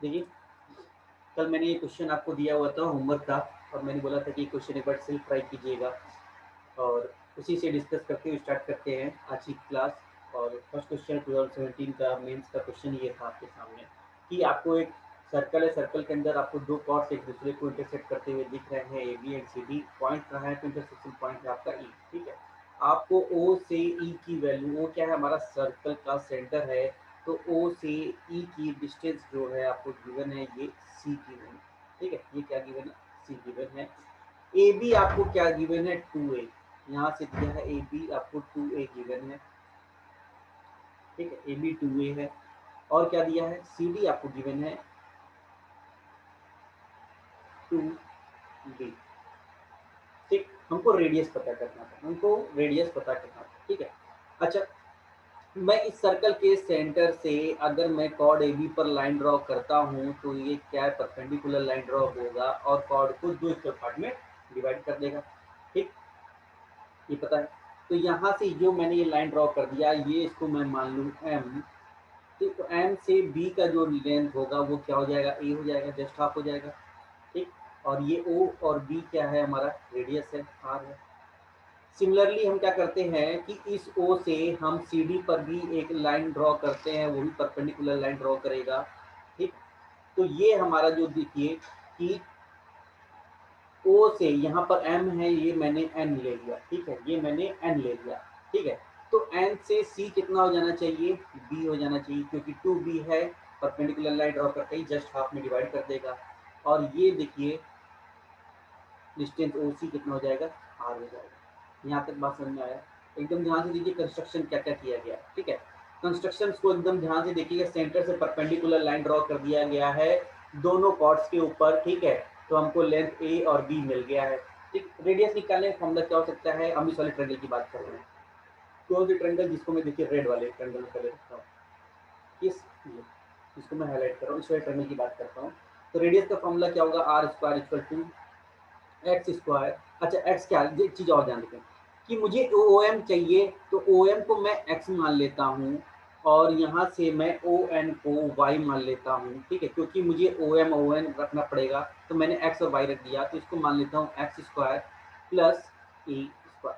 देखिए, कल मैंने ये क्वेश्चन आपको दिया हुआ था होमवर्क का, और मैंने बोला था कि क्वेश्चन एक बार सेल्फ ट्राई कीजिएगा, और उसी से डिस्कस करते हुए स्टार्ट करते हैं आज की क्लास। और फर्स्ट क्वेश्चन 2017 का मेंस का क्वेश्चन ये था आपके सामने कि आपको एक सर्कल है, सर्कल के अंदर आपको दो कॉर्ड्स एक दूसरे को इंटरसेक्ट करते हुए दिख रहे हैं, A B and C D. Point कहाँ है? तो इंटरसेक्शन पॉइंट है आपका ई। ठीक है, आपको ओ से ई की वैल्यू, ओ क्या है? हमारा सर्कल का सेंटर है, तो ओ से ई की डिस्टेंस जो है आपको गिवन है ये सी गिवन है। ठीक है, ये क्या गिवन है? सी गिवन है। ए बी आपको क्या गिवन है? 2a। यहाँ से दिया है ए बी आपको 2a गिवन है। ठीक है, ए बी 2a है। और क्या दिया है? सी डी आपको गिवन है 2b। ठीक, हमको रेडियस पता करना था, हमको रेडियस पता करना था। ठीक है, अच्छा, मैं इस सर्कल के सेंटर से अगर मैं कॉर्ड ए बी पर लाइन ड्रॉ करता हूँ तो ये क्या है? परपेंडिकुलर लाइन ड्रॉ होगा और कॉर्ड को दो इक्वल पार्ट में डिवाइड कर देगा। ठीक, ये पता है। तो यहाँ से जो मैंने ये लाइन ड्रॉ कर दिया, ये इसको मैं मान लूँ एम। तो एम से बी का जो लेंथ होगा वो क्या हो जाएगा? ए हो जाएगा, जस्ट हाफ हो जाएगा। ठीक, और ये ओ और बी क्या है? हमारा रेडियस है, आर है। सिमिलरली हम क्या करते हैं कि इस ओ से हम सी डी पर भी एक लाइन ड्रॉ करते हैं, वो भी परपेंडिकुलर लाइन ड्रॉ करेगा। ठीक, तो ये हमारा जो देखिए कि ओ से यहाँ पर एम है, ये मैंने एन ले लिया। ठीक है, ये मैंने एन ले लिया। ठीक है, तो एन से सी कितना हो जाना चाहिए? बी हो जाना चाहिए, क्योंकि 2b है, परपेंडिकुलर लाइन ड्रॉ करते ही जस्ट हाफ में डिवाइड कर देगा। और ये देखिए डिस्टेंस ओ सी कितना हो जाएगा? आर हो जाएगा। यहाँ तक बात समझ में आया? एकदम ध्यान से देखिए कंस्ट्रक्शन क्या क्या किया गया। ठीक है, कंस्ट्रक्शन को एकदम ध्यान से देखिएगा। सेंटर से परपेंडिकुलर लाइन ड्रॉ कर दिया गया है दोनों कॉर्ड्स के ऊपर। ठीक है, तो हमको लेंथ ए और बी मिल गया है। ठीक, रेडियस निकालने का फॉर्मूला क्या हो सकता है? हम इस वाले ट्रायंगल की बात कर रहे हैं। कौन सी ट्रायंगल? जिसको मैं देखिए रेड वाले ट्रायंगल में पहले रखता हूँ, इस जिसको मैं हाईलाइट कर रहा हूँ, इस वाले ट्रायंगल की बात करता हूँ। तो रेडियस का फॉर्मूला क्या होगा? R square equal to x square. अच्छा, एक्स क्या है? एक चीज़ और ध्यान रखें कि मुझे ओ एम चाहिए, तो ओ एम को मैं एक्स मान लेता हूँ, और यहाँ से मैं ओ एन को वाई मान लेता हूँ। ठीक है, क्योंकि मुझे ओ एम ओ एन रखना पड़ेगा, तो मैंने एक्स और वाई रख दिया, तो इसको मान लेता हूँ X square plus A square.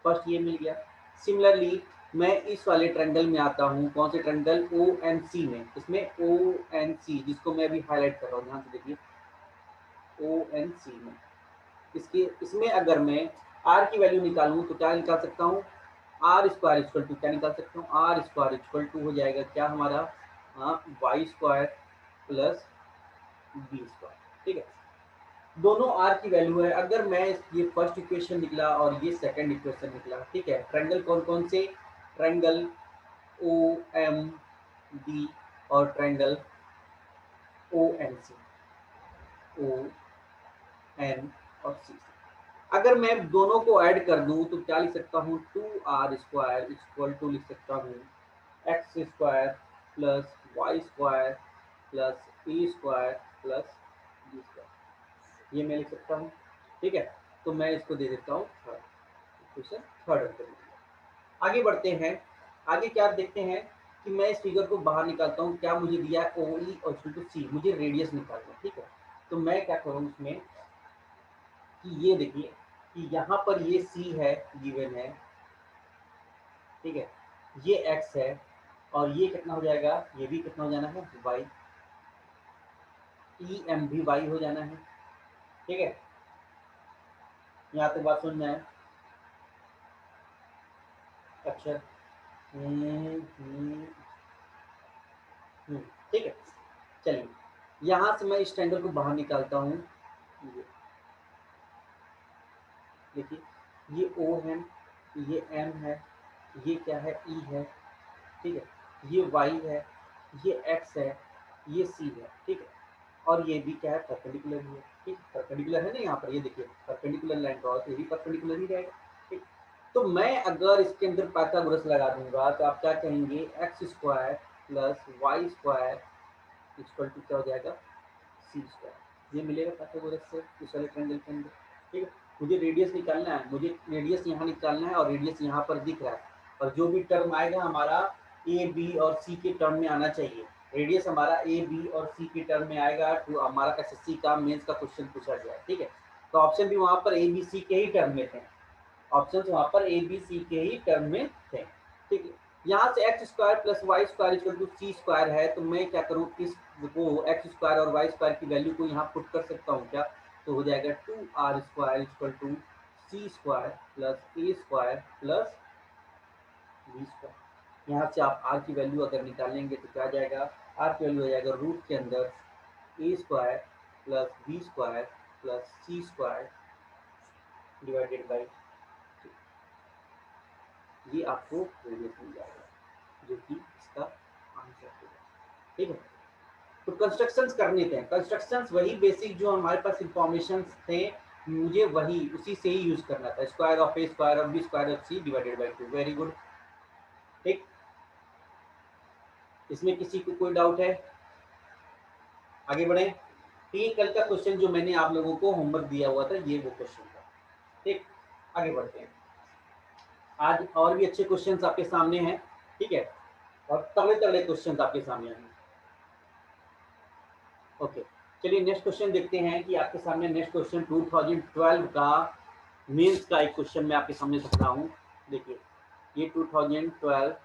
First ये मिल गया। सिमिलरली मैं इस वाले ट्रायंगल में आता हूँ। कौन से ट्रायंगल? ओ एन सी में। इसमें ओ एन सी, जिसको मैं अभी हाईलाइट कर रहा हूँ, ध्यान से देखिए, ओ एन सी में। इसके इसमें अगर मैं आर की वैल्यू निकालूं तो क्या निकाल सकता हूँ? आर स्क्वायर इक्वल टू क्या निकाल सकता हूँ? आर स्क्वायर इक्वल टू हो जाएगा क्या हमारा? Y square plus B square. ठीक है, दोनों आर की वैल्यू है। अगर मैं ये फर्स्ट इक्वेशन निकला और ये सेकंड इक्वेशन निकला। ठीक है, ट्रायंगल कौन कौन से? ट्रायंगल ओ एम डी और triangle O N C, O N और सी। अगर मैं दोनों को ऐड कर दूं तो क्या लिख सकता हूँ? 2r² इक्वल टू लिख सकता हूँ X square plus Y square plus A square plus B square. ये मैं लिख सकता हूँ। ठीक है, तो मैं इसको दे देता हूँ थर्ड इक्वेशन, थर्ड आंसर। आगे बढ़ते हैं। आगे क्या देखते हैं कि मैं इस फिगर को बाहर निकालता हूँ। क्या मुझे दिया है? ओ ई और सी, मुझे रेडियस निकालना है। ठीक है, तो मैं क्या करूँ उसमें कि ये देखिए कि यहाँ पर ये सी है, गिवन है। ठीक है, ये एक्स है, और ये कितना हो जाएगा? ये भी कितना हो जाना है? वाई। ई एम भी वाई हो जाना है। ठीक है, यहाँ तक बात समझ में आए? अच्छा, ठीक है, चलिए यहाँ से मैं इस ट्रायंगल को बाहर निकालता हूँ। देखिए, ये ओ है, ये एम है, ये क्या है? ई है। ठीक है, ये वाई है, ये एक्स है, ये सी है। ठीक है, और ये भी क्या है? परपेंडिकुलर ही है। ठीक, परपेंडिकुलर है ना यहाँ पर, ये देखिए परपेंडिकुलर लाइन ड्रॉ, तो ये भी परपेंडिकुलर ही रहेगा। ठीक, तो मैं अगर इसके अंदर पाइथागोरस लगा दूंगा तो आप क्या कहेंगे? X square plus Y square equal to क्या हो जाएगा? C square. ये मिलेगा पाइथागोरस से इस वाले ट्रायंगल के अंदर। ठीक है, मुझे रेडियस निकालना है, मुझे रेडियस यहाँ निकालना है, और रेडियस यहाँ पर दिख रहा है, और जो भी टर्म आएगा हमारा ए बी और सी के टर्म में आना चाहिए। रेडियस हमारा ए बी और सी के टर्म में आएगा, तो हमारा एसएससी का मेंस का क्वेश्चन पूछा गया, ठीक है। तो ऑप्शन भी वहां पर ए बी सी के ही टर्म में थे, ऑप्शन वहां पर ए बी सी के ही टर्म में थे, ठीक है। यहाँ से x square plus Y square equal to C square है, तो मैं क्या करूँ, इस वो एक्स स्क्वायर और वाई स्क्वायर की वैल्यू को यहाँ पुट कर सकता हूँ क्या, तो हो जाएगा 2r square equal to C square plus A square plus B square. यहाँ से आप r की वैल्यू अगर निकालेंगे तो क्या आ जाएगा, r की वैल्यू आ जाएगा रूट के अंदर A square plus B square plus C square divided by, ये आपको रेडियस मिल जाएगा, जो कि इसका आंसर होगा, ठीक है। तो कंस्ट्रक्शंस करने थे, कंस्ट्रक्शंस वही बेसिक जो हमारे पास इंफॉर्मेशन थे, मुझे वही उसी से ही यूज करना था, square of A square of B square of C divided by 2। Very good, ठीक। इसमें किसी को कोई डाउट है, आगे बढ़े। ये कल का क्वेश्चन जो मैंने आप लोगों को होमवर्क दिया हुआ था, ये वो क्वेश्चन था, ठीक। आगे बढ़ते हैं, आज और भी अच्छे क्वेश्चंस आपके सामने हैं, ठीक है, और तगड़े तगड़े क्वेश्चंस आपके सामने हैं। ओके, चलिए नेक्स्ट क्वेश्चन देखते हैं कि आपके सामने नेक्स्ट क्वेश्चन 2012 का मेंस का एक क्वेश्चन मैं आपके सामने रख रहा हूँ। देखिए ये 2012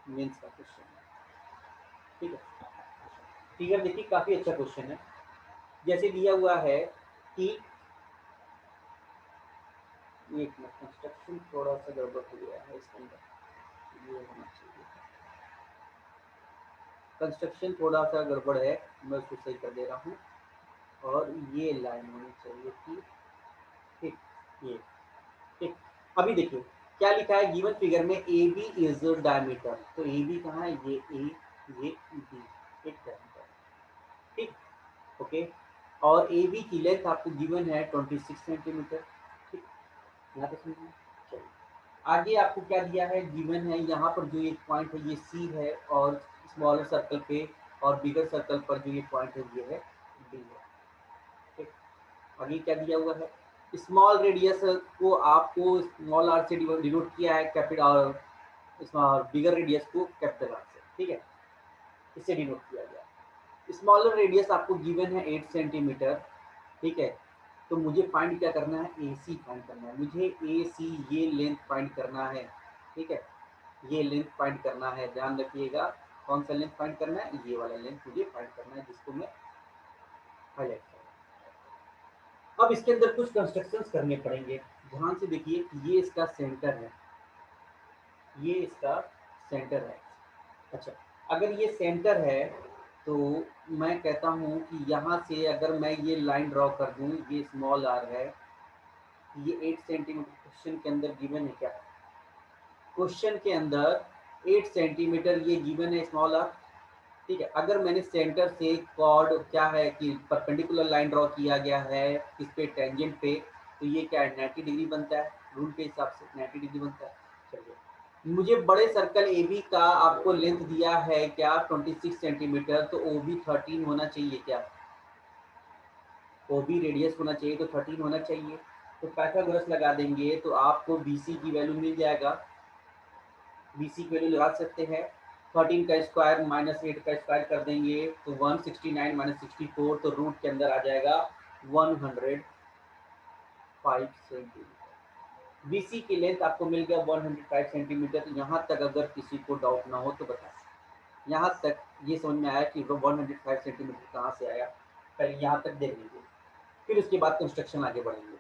मेंस का क्वेश्चन है, ठीक है। फिगर देखिए काफी अच्छा क्वेश्चन है, जैसे दिया हुआ है कि एक मिनट, कंस्ट्रक्शन थोड़ा सा गड़बड़ हो गया है इसके अंदर, ये होना चाहिए, कंस्ट्रक्शन थोड़ा सा गड़बड़ है, मैं उसको सही कर दे रहा हूँ, और ये लाइन होनी चाहिए थी, ठीक, ये ठीक। अभी देखिए क्या लिखा है गिवन फिगर में, ए बी इज डायमीटर, तो ए बी कहाँ है, ये ए, ये बी, एक डायमीटर, ठीक, ओके। और ए बी की लेंथ आपको गिवन है 26 सेंटीमीटर, ठीक, यहाँ पे समझिए। चलिए आगे आपको क्या दिया है, गिवन है यहाँ पर जो एक पॉइंट है ये सी है, और स्मॉलर सर्कल पे और बिगर सर्कल पर जो ये पॉइंट है ये है डी है, ठीक। आगे क्या दिया हुआ है, स्मॉल रेडियस को आपको स्मॉल आर से डिनोट किया है, कैपिटल और स्मॉल बिगर रेडियस को कैपिटल आर से, ठीक है, इससे डिनोट किया गया। स्मॉलर रेडियस आपको गिवन है 8 सेंटीमीटर, ठीक है। तो मुझे फाइंड क्या करना है, ए सी फाइंड करना है, मुझे ए सी ये लेंथ फाइंड करना है, ठीक है, ये लेंथ फाइंड करना है, ध्यान रखिएगा कौन सा लेंथ फाइंड करना है, ये वाला लेंथ मुझे फाइंड करना है, जिसको मैं हाईलाइट करूँ। अब इसके अंदर कुछ कंस्ट्रक्शंस करने पड़ेंगे, ध्यान से देखिए, ये इसका सेंटर है, ये इसका सेंटर है, अच्छा। अगर ये सेंटर है तो मैं कहता हूँ कि यहाँ से अगर मैं ये लाइन ड्रॉ कर दूँ, ये स्मॉल आर है, ये 8 सेंटीमीटर क्वेश्चन के अंदर गिवन है क्या, क्वेश्चन के अंदर 8 सेंटीमीटर ये गिवन है स्मॉल आर, ठीक है। अगर मैंने सेंटर से कॉर्ड क्या है कि परपेंडिकुलर लाइन ड्रॉ किया गया है इस पे टेंजेंट पे, तो ये क्या है 90 डिग्री बनता है, रूल के हिसाब से 90 डिग्री बनता है। चलिए मुझे बड़े सर्कल ए बी का आपको लेंथ दिया है क्या 26 सेंटीमीटर, तो ओ बी 13 होना चाहिए क्या, ओ बी रेडियस होना चाहिए तो 13 होना चाहिए, तो पाइथागोरस लगा देंगे तो आपको बी सी की वैल्यू मिल जाएगा, बी सी की वैल्यू लगा सकते हैं, 13 का स्क्वायर माइनस 8 का स्क्वायर कर देंगे तो 169 माइनस 64, तो रूट के अंदर आ जाएगा 105 सेंटीमीटर। बीसी की लेंथ आपको मिल गया 105 सेंटीमीटर। यहाँ तक अगर किसी को डाउट ना हो तो बताएं, यहाँ तक ये समझ में आया कि 105 सेंटीमीटर कहाँ से आया, पहले यहाँ तक देख लीजिए, फिर उसके बाद कंस्ट्रक्शन आगे बढ़ेंगे।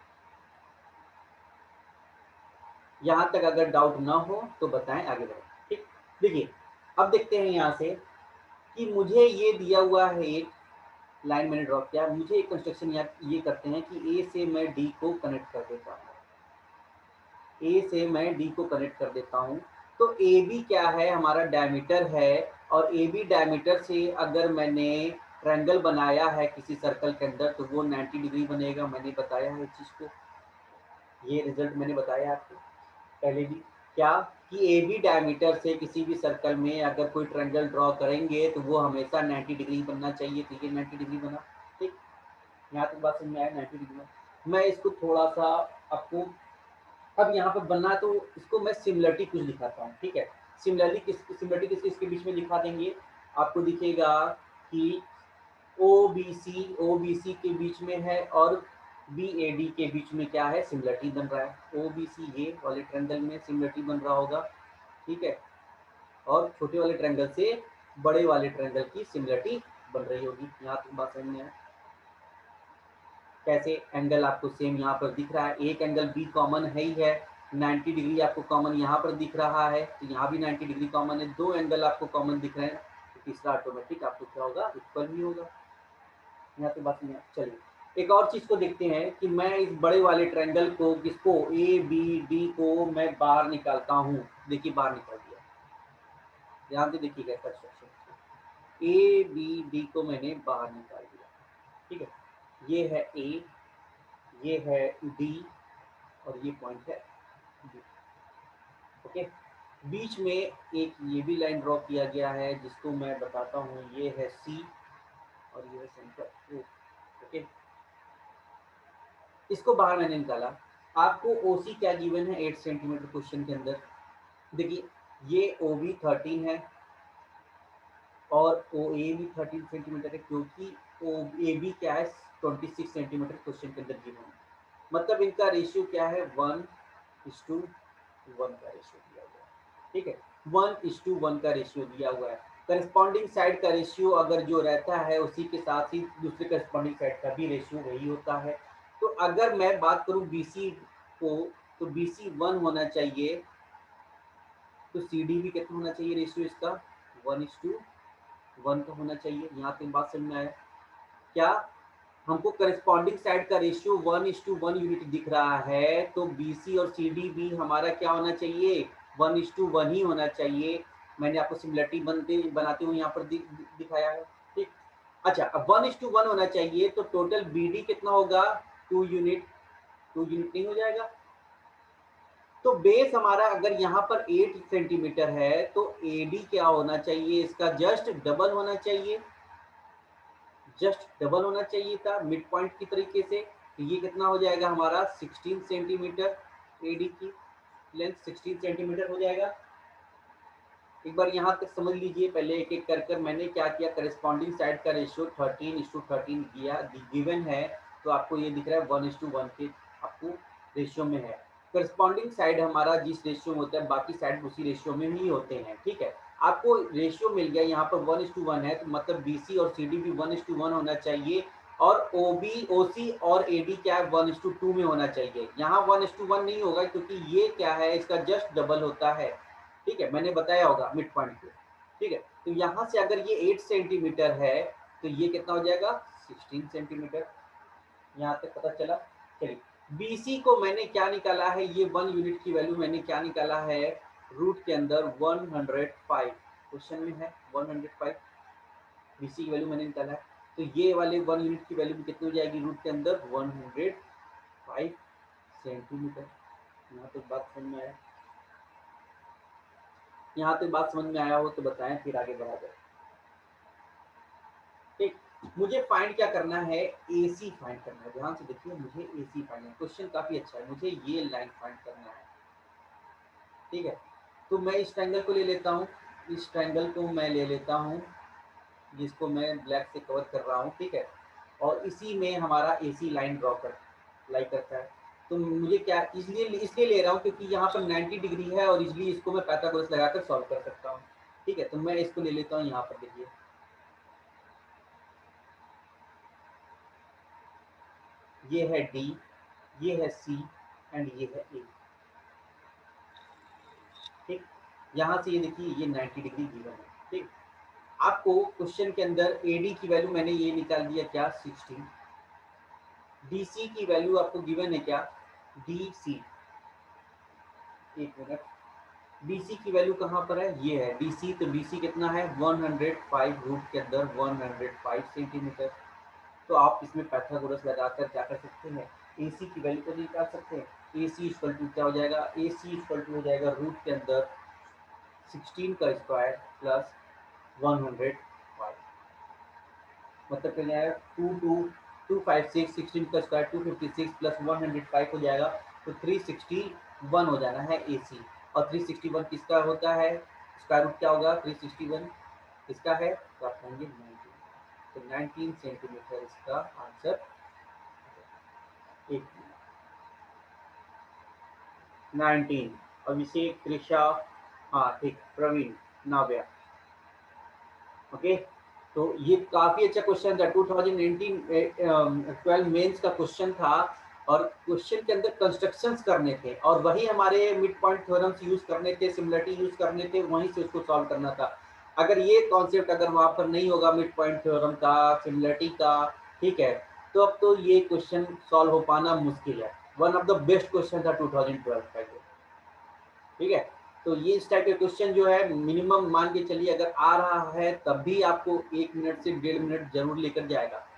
यहाँ तक अगर डाउट ना हो तो बताएं, आगे बढ़ें, ठीक। देखिए अब देखते हैं यहाँ से कि मुझे ये दिया हुआ है, एक लाइन मैंने ड्रॉ किया, मुझे एक कंस्ट्रक्शन ये करते हैं कि ए से मैं डी को कनेक्ट कर देता हूँ, ए से मैं डी को कनेक्ट कर देता हूँ, तो ए बी क्या है हमारा डायमीटर है, और ए बी डायमीटर से अगर मैंने ट्रायंगल बनाया है किसी सर्कल के अंदर तो वो 90 डिग्री बनेगा, मैंने बताया है इस चीज़ को, ये रिजल्ट मैंने बताया आपको पहले भी, क्या कि ए बी डायमीटर से किसी भी सर्कल में अगर कोई ट्रायंगल ड्रॉ करेंगे तो वो हमेशा 90 डिग्री बनना चाहिए, तो ये 90 डिग्री बना, ठीक। यहाँ तक बात समझ में आया 90 डिग्री में। मैं इसको थोड़ा सा आपको अब यहाँ पर बनना, तो इसको मैं सिमिलरिटी कुछ दिखाता हूँ, ठीक है। सिमिलरिटी किसके बीच में दिखा देंगे, आपको दिखेगा कि ओबीसी के बीच में है और बीएडी के बीच में क्या है, सिमिलरिटी बन रहा है। ओबीसी ये वाले ट्रायंगल में सिमिलरिटी बन रहा होगा, ठीक है, और छोटे वाले ट्रायंगल से बड़े वाले ट्रायंगल की सिमिलरिटी बन रही होगी। यहाँ तक बात समझ में है? कैसे एंगल आपको सेम यहाँ पर दिख रहा है, एक एंगल बी कॉमन है ही है, 90 डिग्री आपको कॉमन यहाँ पर दिख रहा है, तो यहाँ भी 90 डिग्री कॉमन है, दो एंगल आपको कॉमन दिख रहे हैं, तो तीसरा ऑटोमेटिक आपको क्या होगा, इक्वल भी होगा। यहाँ पे बात नहीं है। चलिए एक और चीज को देखते हैं कि मैं इस बड़े वाले ट्रायंगल को किसको ए बी डी को मैं बाहर निकालता हूँ। देखिए बाहर निकाल दिया, ध्यान से देखिएगा कंस्ट्रक्शन, ए बी डी को मैंने बाहर निकाल दिया, ठीक है, ये है ए, ये है डी और ये पॉइंट है बी। ओके, बीच में एक ये भी लाइन ड्रॉ किया गया है जिसको मैं बताता हूँ, ये है सी और ये है सेंटर ओ। ओके, इसको बाहर मैंने निकाला। आपको ओसी क्या गिवन है 8 सेंटीमीटर क्वेश्चन के अंदर, देखिए ये ओ बी 13 है और ओ ए भी 13 सेंटीमीटर है, क्योंकि ओ ए बी क्या है 26 सेंटीमीटर क्वेश्चन के अंदर गिवन है, मतलब इनका रेशियो क्या है 1:1 का रेशियो दिया हुआ है, ठीक है, 1:1 का रेशियो दिया हुआ है। करस्पॉन्डिंग साइड का रेशियो अगर जो रहता है उसी के साथ ही दूसरे करस्पॉन्डिंग साइड का भी रेशियो वही होता है। तो अगर मैं बात करूं बीसी को, तो बीसी 1 होना चाहिए, तो सी डी भी कितना होना चाहिए रेशियो इसका 1:1 का होना चाहिए। यहाँ तक बात समझ में आया क्या? हमको करस्पॉन्डिंग साइड का रेशियो 1:1 यूनिट दिख रहा है, तो बीसी और सी डी भी हमारा क्या होना चाहिए 1:1 ही होना चाहिए। मैंने आपको सिमिलरिटी बनाते हुए यहाँ पर दिखाया है, ठीक। अच्छा, अब 1:1 होना चाहिए, तो टोटल बी डी कितना होगा 2 यूनिट, 2 यूनिट नहीं हो जाएगा? तो बेस हमारा अगर यहाँ पर 8 सेंटीमीटर है, तो एडी क्या होना चाहिए, इसका जस्ट डबल होना चाहिए, जस्ट डबल होना चाहिए था मिड पॉइंट की तरीके से। तो ये कितना हो जाएगा हमारा 16 सेंटीमीटर, एडी की लेंथ 16 सेंटीमीटर हो जाएगा। एक बार यहाँ तक समझ लीजिए, पहले एक एक कर कर मैंने क्या किया, करस्पॉन्डिंग साइड का रेशियो 13:13 किया, गिवन है, तो आपको ये दिख रहा है 1:1 के आपको रेशियो में है। करस्पॉन्डिंग साइड हमारा जिस रेशियो में होता है, बाकी साइड उसी रेशियो में ही होते हैं, ठीक है। आपको रेशियो मिल गया यहाँ पर 1:1 है, तो मतलब बीसी और सीडी भी 1:1 होना चाहिए, और ओबी ओसी और एडी क्या है 1:2 में होना चाहिए। यहाँ 1:1 नहीं होगा, क्योंकि ये क्या है इसका जस्ट डबल होता है, ठीक है, मैंने बताया होगा मिड पॉइंट पे, ठीक है। तो यहाँ से अगर ये 8 सेंटीमीटर है, तो ये कितना हो जाएगा 16 सेंटीमीटर। यहाँ तक पता चला? चलिए, बीसी को मैंने क्या निकाला है, ये 1 यूनिट की वैल्यू मैंने क्या निकाला है, रूट के अंदर 105, क्वेश्चन में है 105 बीसी की वैल्यू मैंने निकाला है। तो ये वाले 1 यूनिट की वैल्यू भी कितनी हो जाएगी रूट के अंदर 105 सेंटीमीटर। यहाँ तक बात समझ में आया? यहाँ तक बात समझ में आया हो तो बताएं, फिर आगे बढ़ा जाए। ठीक, मुझे फाइंड क्या करना है, एसी फाइंड करना है। ध्यान से देखिए, मुझे एसी फाइंड है, क्वेश्चन काफी अच्छा है, मुझे ये लाइन फाइंड करना है, ठीक है। तो मैं इस ट्रायंगल को ले लेता हूँ, इस ट्रायंगल को मैं ले लेता हूँ, जिसको मैं ब्लैक से कवर कर रहा हूँ, ठीक है, और इसी में हमारा एसी लाइन ड्रॉ कर लाई करता है। तो मुझे क्या इसलिए ले रहा हूँ क्योंकि यहाँ पर 90 डिग्री है, और इसलिए इसको मैं पाइथागोरस लगाकर सॉल्व कर सकता हूँ, ठीक है। तो मैं इसको ले लेता हूँ, यहाँ पर देखिए ये है डी, ये है सी एंड ये है ए, ठीक। यहाँ से ये देखिए ये 90 डिग्री गिवन है, ठीक। आपको क्वेश्चन के अंदर एडी की वैल्यू मैंने ये निकाल दिया क्या 16, डीसी की वैल्यू आपको गिवन है क्या डीसी, एक मिनट, डीसी की वैल्यू कहाँ पर है, ये है डीसी, तो डीसी कितना है 105, रूट के अंदर 105 सेंटीमीटर। तो आप इसमें पाइथागोरस लगाकर क्या कर सकते हैं, एसी की वैल्यू को निकाल सकते हैं। एसी इक्वल टू क्या हो जाएगा, एसी इक्वल टू हो जाएगा रूट के अंदर 16 का स्क्वायर प्लस 105, मतलब क्या जाएगा 256, 16 का स्क्वायर 256 प्लस 105 हो जाएगा, तो 361 हो जाना है एसी। और 361 किसका होता है, स्क्वायर रूट क्या होगा 361 इसका है, तो आप कहेंगे 19, तो 19 सेंटीमीटर इसका आंसर। एक 19, अभिषेक, त्रिशा, हाँ ठीक, प्रवीण, नाव्या, ओके। तो ये काफी अच्छा क्वेश्चन था, 2019-12 मेंस का क्वेश्चन था, और क्वेश्चन के अंदर कंस्ट्रक्शंस करने थे और वही हमारे मिड पॉइंट थ्योरम्स यूज करने थे, सिमिलरिटी यूज करने थे, वहीं से उसको सॉल्व करना था। अगर ये कॉन्सेप्ट अगर वहां पर नहीं होगा मिड पॉइंट थ्योरम का, सिमिलरिटी का, ठीक है, तो अब तो ये क्वेश्चन सॉल्व हो पाना मुश्किल है। One of the best question था 2012 का ये, ठीक है। तो ये इस टाइप के क्वेश्चन जो है मिनिमम मान के चलिए अगर आ रहा है तब भी आपको 1 मिनट से 1.5 मिनट जरूर लेकर जाएगा।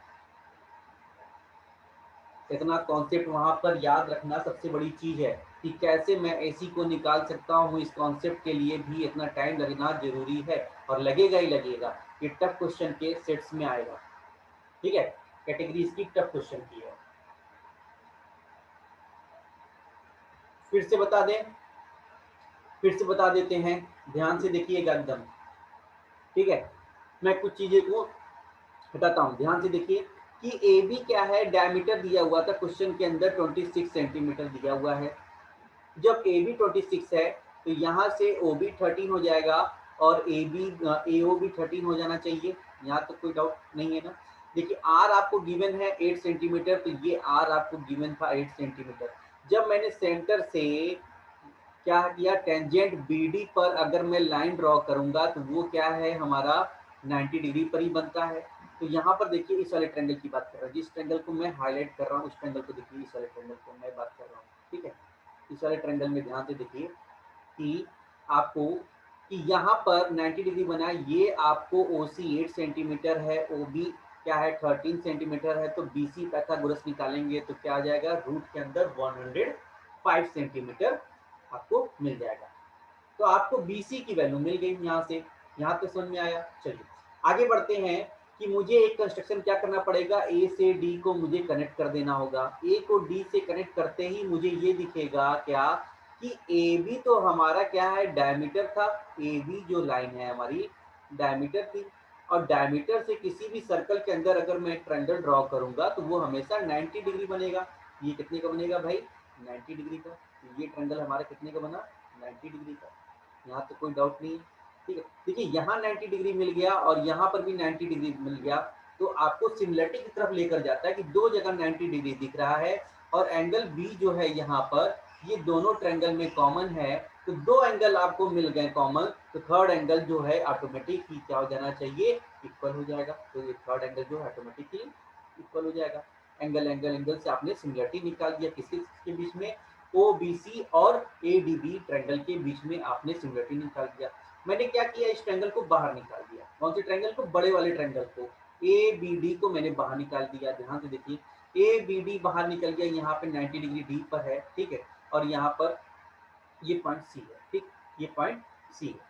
इतना कॉन्सेप्ट वहां पर याद रखना सबसे बड़ी चीज है कि कैसे मैं एसी को निकाल सकता हूँ, इस कॉन्सेप्ट के लिए भी इतना टाइम लगना जरूरी है, और लगेगा ही लगेगा। ये टफ क्वेश्चन के सेट्स में आएगा, ठीक है, कैटेगरी इसकी टफ क्वेश्चन की है। फिर से बता दें, फिर से बता देते हैं, ध्यान से देखिएगा एकदम, ठीक है। मैं कुछ चीजें को बताता हूँ, ध्यान से देखिए कि ए बी क्या है, डायमीटर दिया हुआ था क्वेश्चन के अंदर 26 सेंटीमीटर दिया हुआ है। जब ए बी 26 है तो यहाँ से ओ बी 13 हो जाएगा, और A B A O B 13 हो जाना चाहिए, यहाँ तो कोई डाउट नहीं है ना। देखिए आर आपको गिवन है 8 सेंटीमीटर, तो ये आर आपको गिवन था 8 सेंटीमीटर। जब मैंने सेंटर से क्या किया, टेंजेंट बी डी पर अगर मैं लाइन ड्रॉ करूंगा तो वो क्या है हमारा 90 डिग्री पर ही बनता है। तो यहाँ पर देखिए इस वाले ट्रेंगल की बात कर रहा हूँ, जिस ट्रेंगल को मैं हाईलाइट कर रहा हूँ उस ट्रेंगल को देखिए, इस वाले ट्रेंगल को मैं बात कर रहा हूँ, ठीक है। इस वाले ट्रेंगल में ध्यान से देखिए कि आपको कि यहाँ पर 90 डिग्री बना है, ये आपको ओ सी 8 सेंटीमीटर है, ओ बी क्या है 13 सेंटीमीटर है, तो बी सी पैथागोरस निकालेंगे तो क्या आ जाएगा, रूट के अंदर 105 सेंटीमीटर आपको मिल जाएगा। तो आपको BC की वैल्यू मिल गई यहाँ से, यहाँ तक समझ में आया। चलिए आगे बढ़ते हैं कि मुझे एक कंस्ट्रक्शन क्या करना पड़ेगा, ए से डी को मुझे कनेक्ट कर देना होगा। ए को डी से कनेक्ट करते ही मुझे ये दिखेगा क्या कि ए बी तो हमारा क्या है डायमीटर था, ए बी जो लाइन है हमारी डायमीटर थी, और डायमीटर से किसी भी सर्कल के अंदर अगर मैं ट्रायंगल ड्रॉ करूंगा तो वो हमेशा 90 डिग्री बनेगा। ये कितने का बनेगा भाई, 90 डिग्री का। तो ये ट्रायंगल हमारा कितने का बना, 90 डिग्री का। यहाँ तो कोई डाउट नहीं है, ठीक है। देखिए यहाँ 90 डिग्री मिल गया और यहाँ पर भी 90 डिग्री मिल गया, तो आपको सिमिलरिटी की तरफ लेकर जाता है कि दो जगह 90 डिग्री दिख रहा है, और एंगल बी जो है यहाँ पर ये दोनों ट्रायंगल में कॉमन है, तो दो एंगल आपको मिल गए कॉमन, तो थर्ड एंगल जो है ऑटोमेटिक ही क्या हो जाना चाहिए, इक्वल हो जाएगा। तो ये थर्ड एंगल जो है ऑटोमेटिकली इक्वल हो जाएगा। एंगल एंगल एंगल से आपने सिमिलरिटी निकाल दिया, किसके बीच में, ओ बी सी और ए डी बी ट्रायंगल के बीच में आपने सिमिलरिटी निकाल दिया। मैंने क्या किया, इस ट्रायंगल को बाहर निकाल दिया, कौन से ट्रायंगल को, बड़े वाले ट्रायंगल को, ए बी डी को मैंने बाहर निकाल दिया। ध्यान से देखिए ए बी डी बाहर निकल गया, यहाँ पे 90 डिग्री डी पर है, ठीक है, और यहाँ पर ये पॉइंट सी है, ठीक, ये पॉइंट सी है।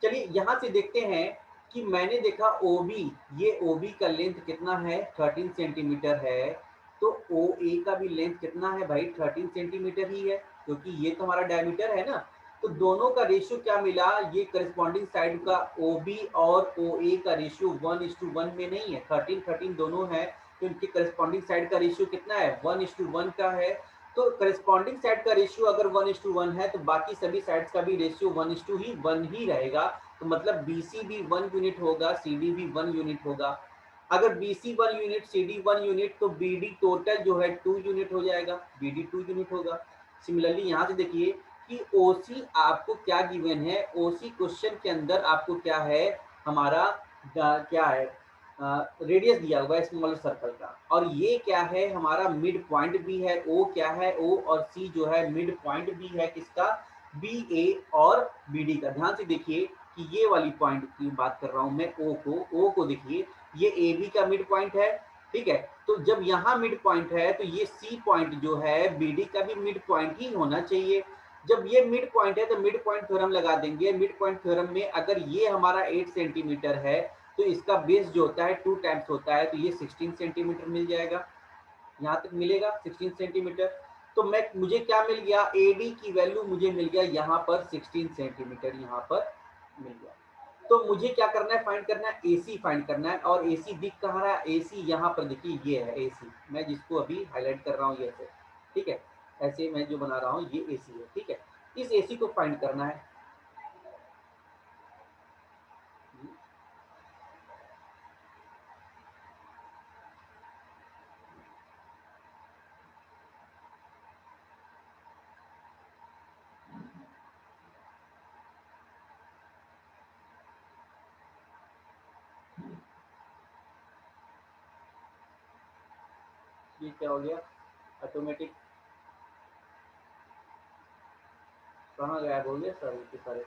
चलिए यहाँ से देखते हैं कि मैंने देखा OB, ये OB का लेंथ कितना है, 13 सेंटीमीटर है, तो OA का भी लेंथ कितना है भाई, 13 सेंटीमीटर ही है, क्योंकि ये तो हमारा डायमीटर है ना। तो दोनों का रेशियो क्या मिला, ये करस्पॉन्डिंग साइड का OB और OA का रेशियो 1:1 में नहीं है, 13 दोनों है, तो इनके करस्पॉन्डिंग साइड का रेशियो कितना है, 1:1 का है। तो करस्पॉन्डिंग साइड का रेशियो अगर 1:1 है तो बाकी सभी साइड्स का भी रेशियो 1:1 ही रहेगा, तो मतलब BC भी 1 यूनिट होगा, CD भी 1 यूनिट होगा। अगर BC 1 यूनिट, CD 1 यूनिट, तो BD टोटल जो है 2 यूनिट हो जाएगा, BD 2 यूनिट होगा। सिमिलरली यहाँ से देखिए कि OC आपको क्या गिवन है, OC क्वेश्चन के अंदर आपको क्या है हमारा क्या है, रेडियस दिया हुआ है स्मॉल सर्कल का, और ये क्या है हमारा मिड पॉइंट भी है, ओ क्या है, ओ और सी जो है मिड पॉइंट भी है किसका, बी ए और बी डी का। ध्यान से देखिए कि ये वाली पॉइंट की बात कर रहा हूं मैं, ओ को देखिए, ये ए बी का मिड पॉइंट है, ठीक है। तो जब यहाँ मिड पॉइंट है तो ये सी पॉइंट जो है बी डी का भी मिड पॉइंट ही होना चाहिए। जब ये मिड पॉइंट है तो मिड पॉइंट थ्योरम लगा देंगे। मिड पॉइंट थ्योरम में अगर ये हमारा 8 सेंटीमीटर है तो इसका बेस जो होता है 2 टाइम्स होता है, तो ये 16 सेंटीमीटर मिल जाएगा, यहाँ तक मिलेगा 16 सेंटीमीटर। तो मुझे क्या मिल गया, AD की वैल्यू मुझे मिल गया यहाँ पर 16 सेंटीमीटर यहाँ पर मिल गया। तो मुझे क्या करना है, फाइंड करना है, एसी फाइंड करना है। और एसी दिख कहाँ रहा है, एसी यहाँ पर देखिए, ये है एसी, मैं जिसको अभी हाईलाइट कर रहा हूँ ये ऐसे, ठीक है, ऐसे मैं जो बना रहा हूँ ये एसी है, ठीक है। इस एसी को फाइंड करना है। ये क्या हो गया, ऑटोमेटिक कहाँ गायब हो गया सारे के सारे।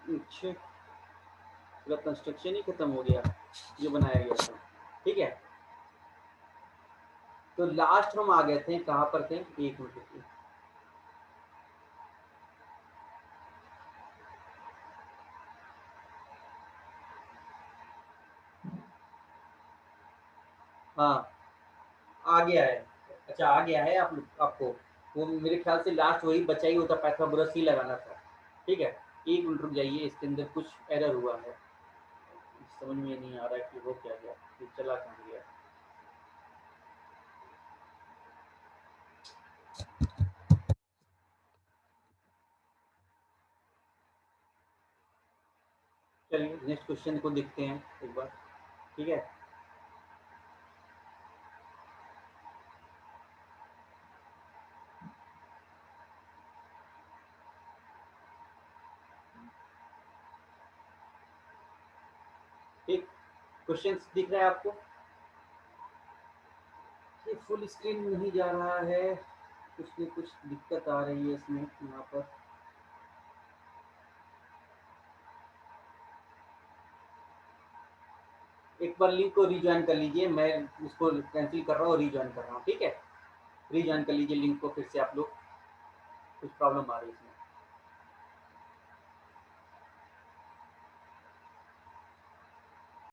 अच्छा, पूरा कंस्ट्रक्शन ही खत्म हो गया जो बनाया गया था, ठीक है। तो लास्ट हम आ गए थे, कहाँ पर थे, एक मिनट रुकिए। हाँ आ गया है, अच्छा आ गया है, आप आपको वो मेरे ख्याल से लास्ट वही बचा ही होता, पैथागोरस ही लगाना था, ठीक है। एक मिनट रुक जाइए, इसके अंदर कुछ एरर हुआ है, समझ में नहीं आ रहा है कि वो क्या गया, ये चला कहाँ गया। चलिए नेक्स्ट क्वेश्चन को देखते हैं एक बार, ठीक है। ठीक, क्वेश्चन दिख रहा है आपको, ये फुल स्क्रीन नहीं जा रहा है, कुछ न कुछ दिक्कत आ रही है इसमें यहाँ पर। एक बार लिंक को रीज्वाइन कर लीजिए, मैं उसको कैंसिल कर रहा हूँ, रीज्वाइन कर रहा हूँ, ठीक है। रीज्वाइन कर लीजिए लिंक को फिर से आप लोग, कुछ प्रॉब्लम आ रही है इसमें।